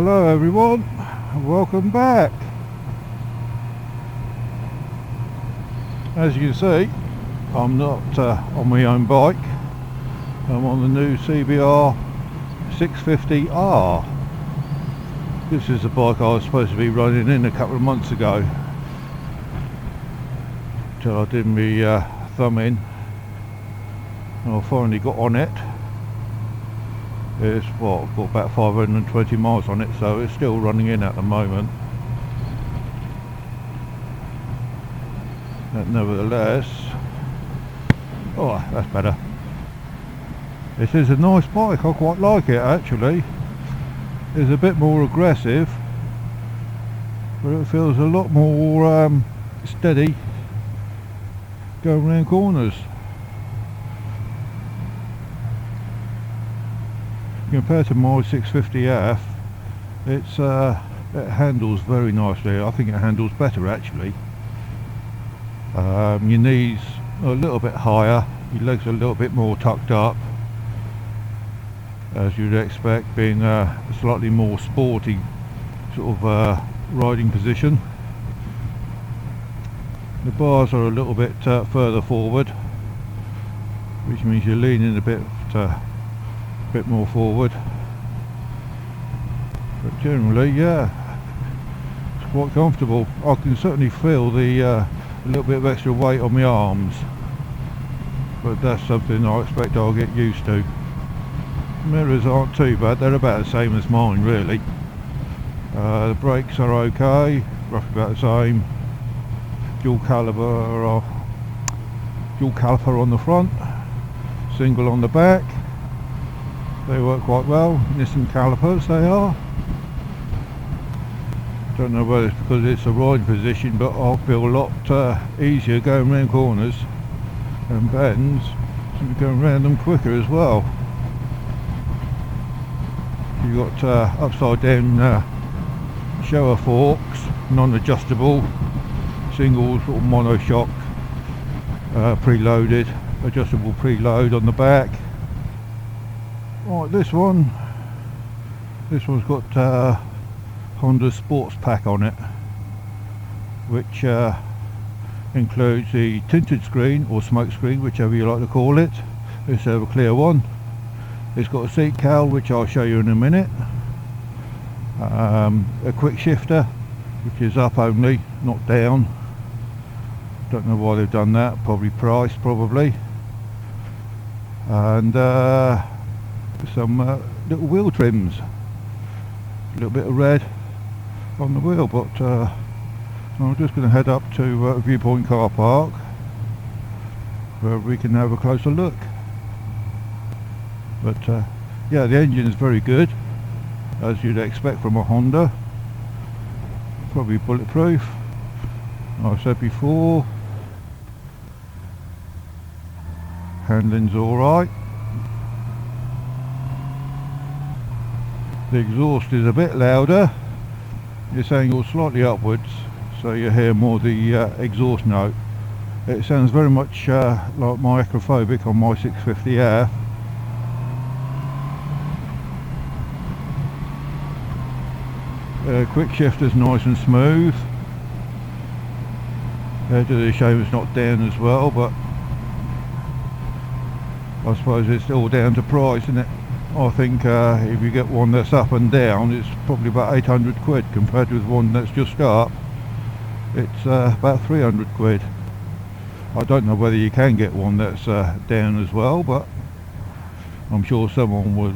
Hello everyone, welcome back. As you can see, I'm not on my own bike. I'm on the new CBR650r. This is the bike I was supposed to be running in a couple of months ago, till I did my thumb in, and I finally got on it. It's I've got about 520 miles on it, so it's still running in at the moment. But nevertheless, oh, that's better. This is a nice bike, I quite like it actually. It's a bit more aggressive, but it feels a lot more steady going around corners. Compared to my 650f, it handles very nicely. I think it handles better actually. Your knees are a little bit higher, your legs are a little bit more tucked up, as you'd expect, being a slightly more sporty sort of riding position. The bars are a little bit further forward, which means you're leaning a bit more forward, but generally, yeah, it's quite comfortable. I can certainly feel the a little bit of extra weight on my arms, but that's something I expect I'll get used to. Mirrors aren't too bad, they're about the same as mine really. The brakes are okay, roughly about the same. Dual caliper on the front, single on the back. They work quite well, Nissan calipers they are. Don't know whether it's because it's a riding position, but I feel a lot easier going around corners and bends, and going around them quicker as well. You've got upside down shower forks, non-adjustable, single sort of monoshock, preloaded, adjustable preload on the back. Right, this one's got Honda Sports Pack on it, which includes the tinted screen or smoke screen, whichever you like to call it, instead of a clear one. It's got a seat cowl, which I'll show you in a minute, a quick shifter, which is up only, not down. Don't know why they've done that, probably price, probably. And some little wheel trims, a little bit of red on the wheel, but I'm just going to head up to Viewpoint Car Park where we can have a closer look. But yeah, the engine is very good, as you'd expect from a Honda. Probably bulletproof, I've said before. Handling's alright. The exhaust is a bit louder, it's angled slightly upwards, so you hear more the exhaust note. It sounds very much like my acrophobic on my 650f. Quick shifter's nice and smooth. It's a shame it's not down as well, but I suppose it's all down to price, isn't it? I think if you get one that's up and down, it's probably about 800 quid, compared with one that's just up, it's about 300 quid. I don't know whether you can get one that's down as well, but I'm sure someone will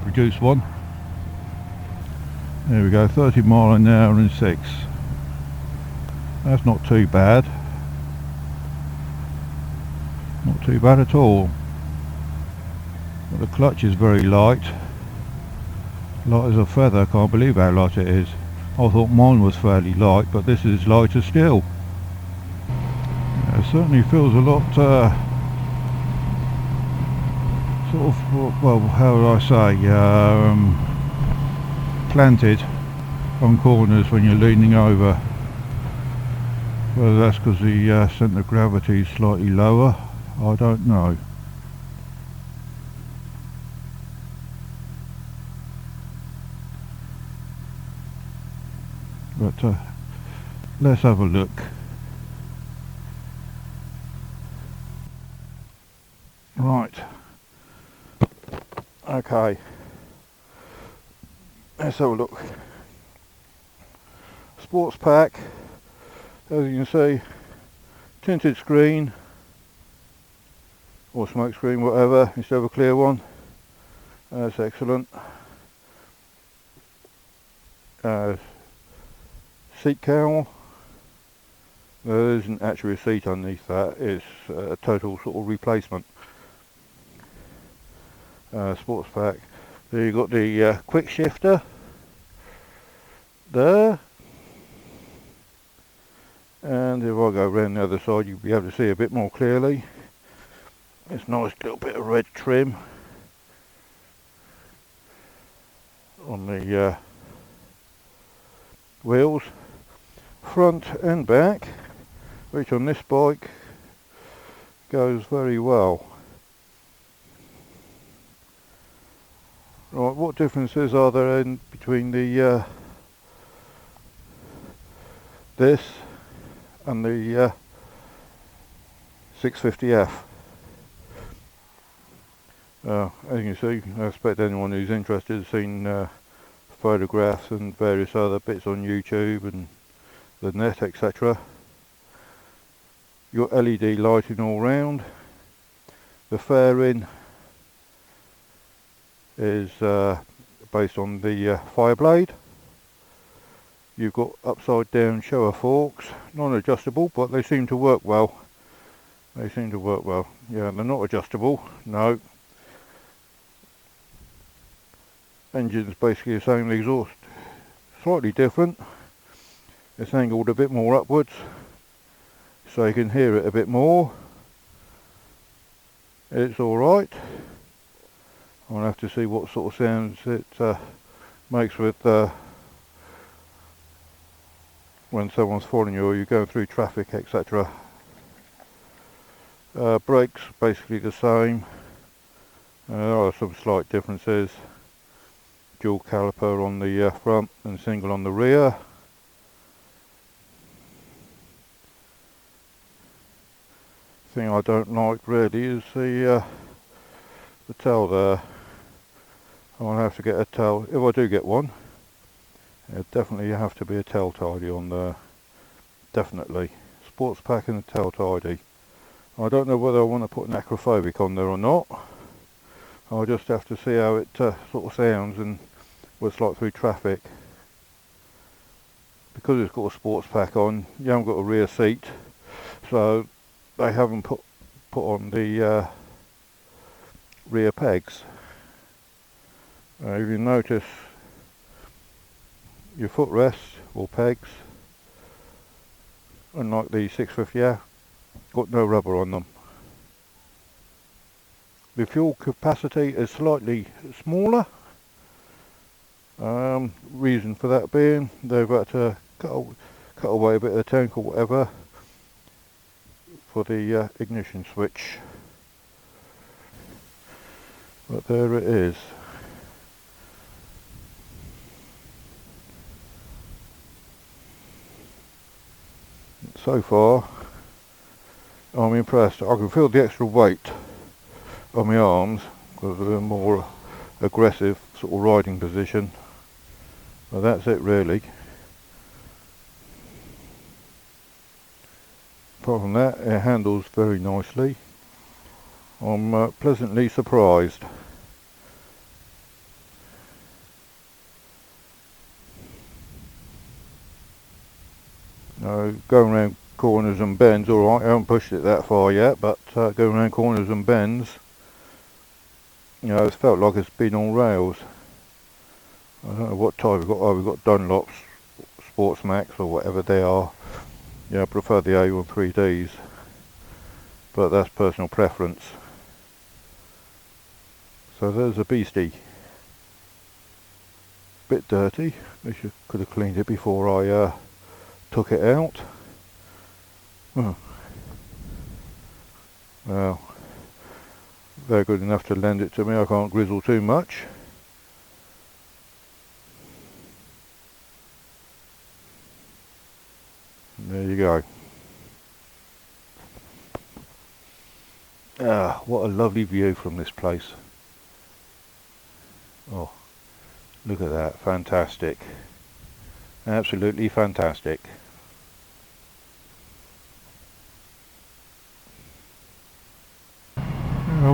produce one. There we go, 30 mile an hour and 6. That's not too bad. Not too bad at all. But the clutch is very light. Light as a feather, I can't believe how light it is. I thought mine was fairly light, but this is lighter still. Yeah, it certainly feels a lot sort of, well, how would I say, planted on corners when you're leaning over. Whether that's because the centre of gravity is slightly lower, I don't know. But let's have a look. Right, okay, let's have a look. Sports pack, as you can see, tinted screen or smoke screen, whatever, instead of a clear one. That's excellent. Seat cowl. There isn't actually a seat underneath that, it's a total sort of replacement. Sports pack. There you've got the quick shifter there, and if I go around the other side you'll be able to see a bit more clearly. It's nice little bit of red trim on the wheels, front and back, which on this bike goes very well. Right, what differences are there in between the this and the 650f? As you can see, I expect anyone who's interested has seen photographs and various other bits on YouTube and the net, etc. Your LED lighting all round. The fairing is based on the Fireblade. You've got upside down shower forks, non-adjustable, but they seem to work well. They seem to work well. Yeah, they're not adjustable, no. Engine's basically the same, the exhaust slightly different. It's angled a bit more upwards, so you can hear it a bit more. It's alright. I'll have to see what sort of sounds it makes with when someone's following you or you're going through traffic, etc. Brakes basically the same. There are some slight differences. Dual caliper on the front and single on the rear. Thing I don't like really is the tail there. I'll have to get a tail, if I do get one, it definitely have to be a tail tidy on there, definitely. Sports pack and a tail tidy. I don't know whether I want to put an acrophobic on there or not. I'll just have to see how it sort of sounds and what it's like through traffic. Because it's got a sports pack on, you haven't got a rear seat, so they haven't put on the rear pegs. If you notice, your footrests or pegs, unlike the 650f, got no rubber on them. The fuel capacity is slightly smaller. Reason for that being they've had to cut away a bit of the tank or whatever for the ignition switch. But there it is. So far, I'm impressed. I can feel the extra weight on my arms because of a more aggressive sort of riding position. But that's it really. Apart from that, it handles very nicely. I'm pleasantly surprised. Going around corners and bends, alright, I haven't pushed it that far yet, but going around corners and bends, you know, it's felt like it's been on rails. I don't know what type we've got. Oh, we've got Dunlops, Sports Max or whatever they are. Yeah, I prefer the A13Ds, but that's personal preference. So there's a beastie. Bit dirty. Wish I could have cleaned it before I took it out. Well, they're good enough to lend it to me. I can't grizzle too much. There you go. Ah, what a lovely view from this place. Oh, look at that, fantastic. Absolutely fantastic.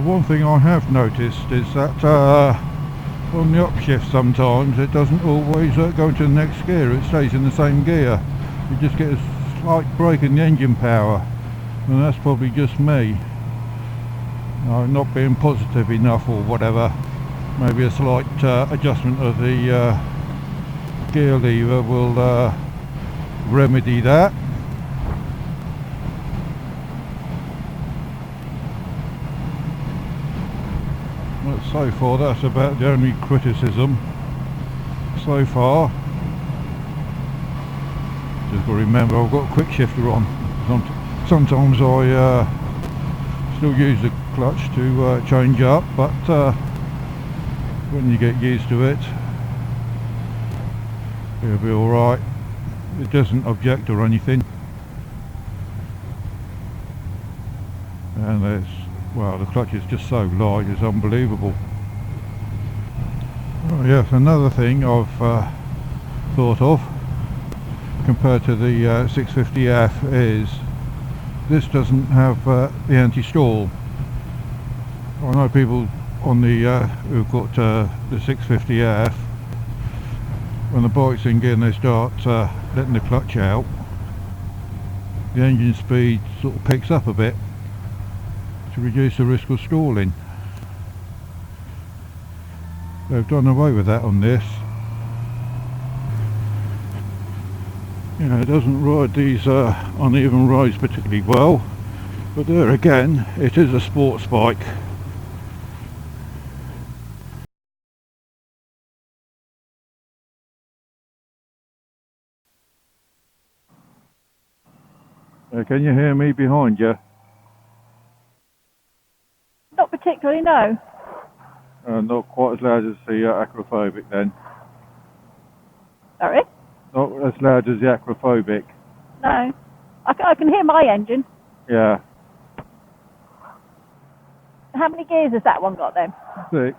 One thing I have noticed is that on the upshift sometimes it doesn't always go into the next gear, it stays in the same gear. You just get a slight break in the engine power, and that's probably just me. Not being positive enough or whatever. Maybe a slight adjustment of the gear lever will remedy that. But so far that's about the only criticism so far. Just got to remember I've got a quick shifter on. Sometimes I still use the clutch to change up, but when you get used to it, it'll be alright. It doesn't object or anything. And there's, well, the clutch is just so light, it's unbelievable. Oh yes, another thing I've thought of compared to the 650f is this doesn't have the anti-stall. I know people on the who've got the 650f, when the bike's in gear and they start letting the clutch out, the engine speed sort of picks up a bit to reduce the risk of stalling. They've done away with that on this. You know, it doesn't ride these uneven roads particularly well, but there again, it is a sports bike. Can you hear me behind you? Not particularly, no. Not quite as loud as the acrophobic then. Sorry? Not as loud as the acrophobic. No. I can hear my engine. Yeah. How many gears has that one got then? 6.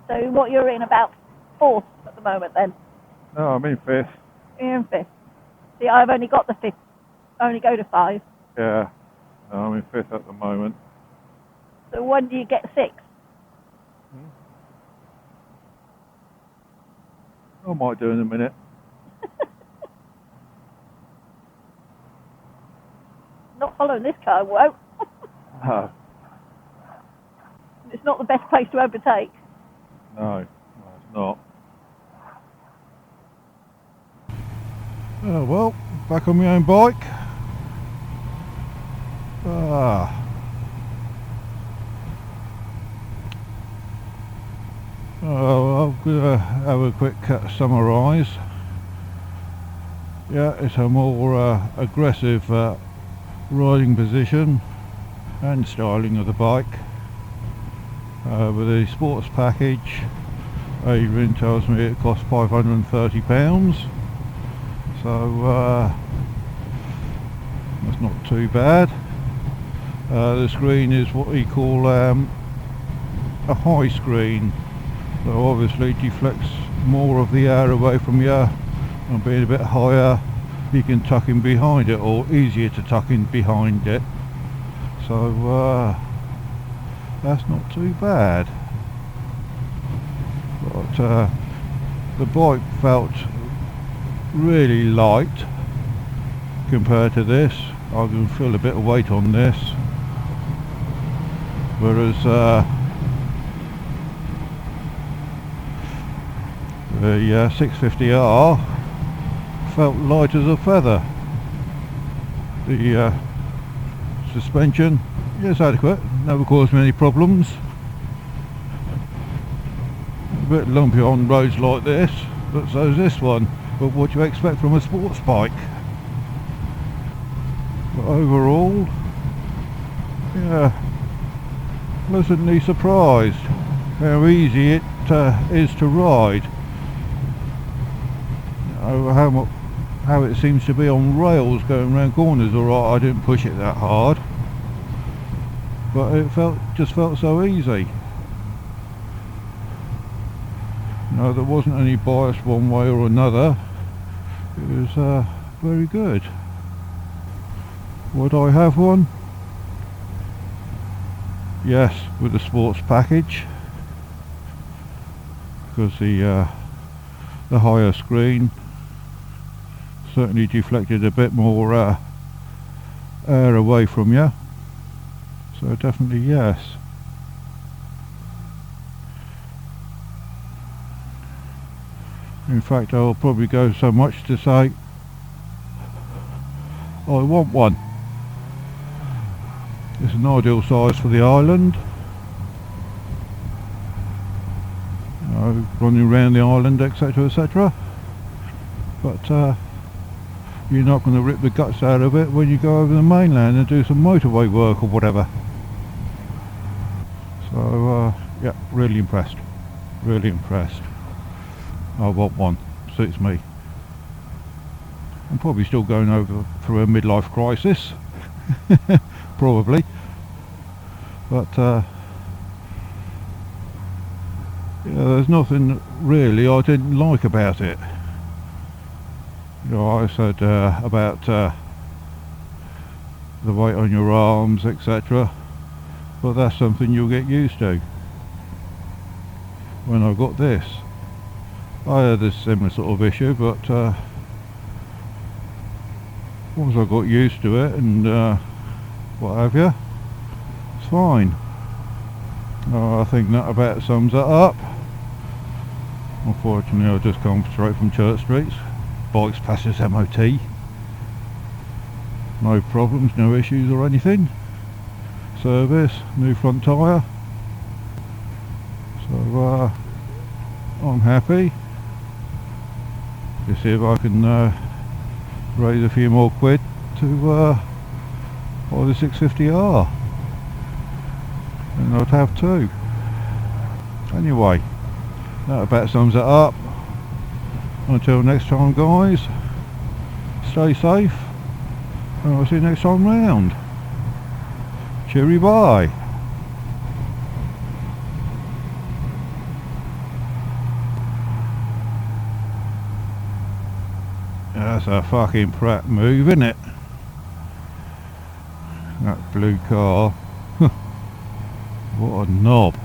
So what, you're in about 4th at the moment then? No, I'm in 5th. You're in 5th. See, I've only got the 5th. I only go to 5. Yeah. No, I'm in 5th at the moment. So when do you get 6? I might do in a minute. Not following this car, won't. No. It's not the best place to overtake. No, it's not. Oh well, back on my own bike. I'm going to have a quick summarise. Yeah, it's a more aggressive riding position and styling of the bike. With the sports package, Adrian tells me it costs £530, so that's not too bad. The screen is what we call a high screen, so obviously deflects more of the air away from you, and being a bit higher you can tuck in behind it, or easier to tuck in behind it, so that's not too bad. But the bike felt really light compared to this. I can feel a bit of weight on this, whereas the 650r felt light as a feather. The suspension, yes, adequate, never caused me any problems. A bit lumpy on roads like this, but so's this one. But what do you expect from a sports bike? But overall, yeah, pleasantly surprised how easy it is to ride. How how it seems to be on rails going around corners. Alright, I didn't push it that hard, but it just felt so easy. No, there wasn't any bias one way or another. It was very good. Would I have one? Yes, with the sports package, because the higher screen certainly deflected a bit more air away from you. So definitely yes. In fact, I'll probably go so much to say I want one. It's an ideal size for the island. You know, running around the island, etc, etc. But you're not going to rip the guts out of it when you go over the mainland and do some motorway work or whatever. So yeah, really impressed. Really impressed. I want one. Suits me. I'm probably still going through a midlife crisis. Probably. But yeah, there's nothing really I didn't like about it. You know, I said about the weight on your arms, etc. But that's something you'll get used to. When I got this, I had a similar sort of issue, but once I got used to it and what have you, it's fine. I think that about sums it up. Unfortunately, I've just come straight from Church Street. Bike's past its MOT. No problems, no issues or anything. Service, new front tyre. So I'm happy. Just see if I can raise a few more quid to buy the 650R. And I'd have two. Anyway, that about sums it up. Until next time, guys, stay safe, and I'll see you next time round. Cheery bye. That's a fucking Pratt move, isn't it? That blue car. What a knob.